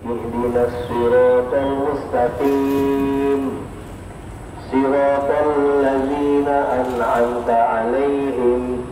ihdinas siratal mustaqim siratal ladzina an'amta 'alaihim.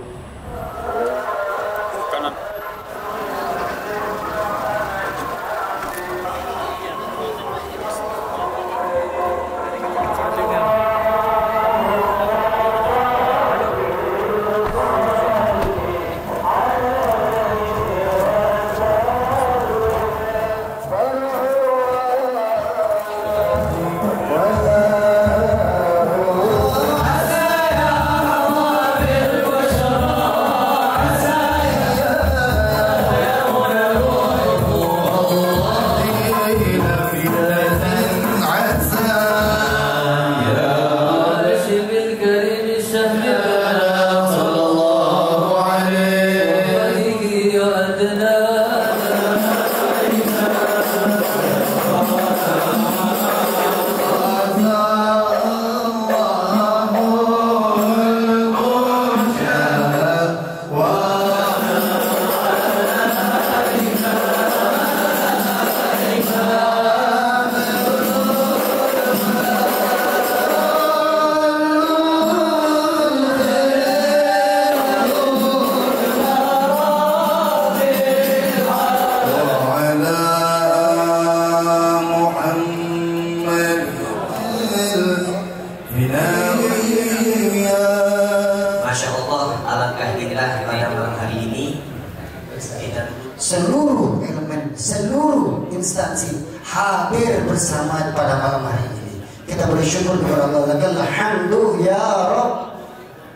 Seluruh elemen, seluruh instansi hadir bersama pada malam hari ini. Kita bersyukur kepada Allah. Alhamdulillah ya Rabb.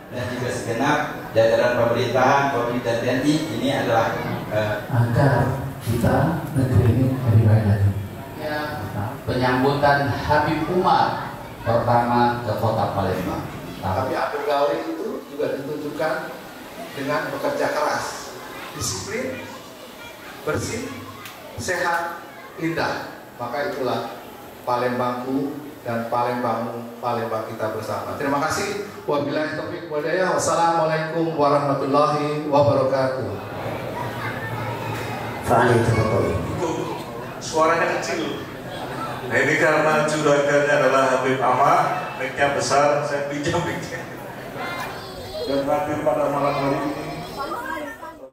Dan juga segenap jajaran pemerintahan, Polri dan TNI ini adalah agar kita negeri ini lebih baik lagi. Ya, penyambutan Habib Umar pertama ke Kota Palembang. Tapi Abdul Ghawri itu juga ditunjukkan dengan bekerja keras, disiplin, bersih, sehat, indah. Maka itulah Palembangku dan Palembangmu, Palembang kita bersama. Terima kasih. Wabillahi taufiq wal hidayah. Wassalamualaikum warahmatullahi wabarakatuh. Suaranya kecil. Nah ini karena juragannya adalah Habib Ahmad, mic-nya besar, saya pinjam mic-nya. Dan hadir pada malam hari ini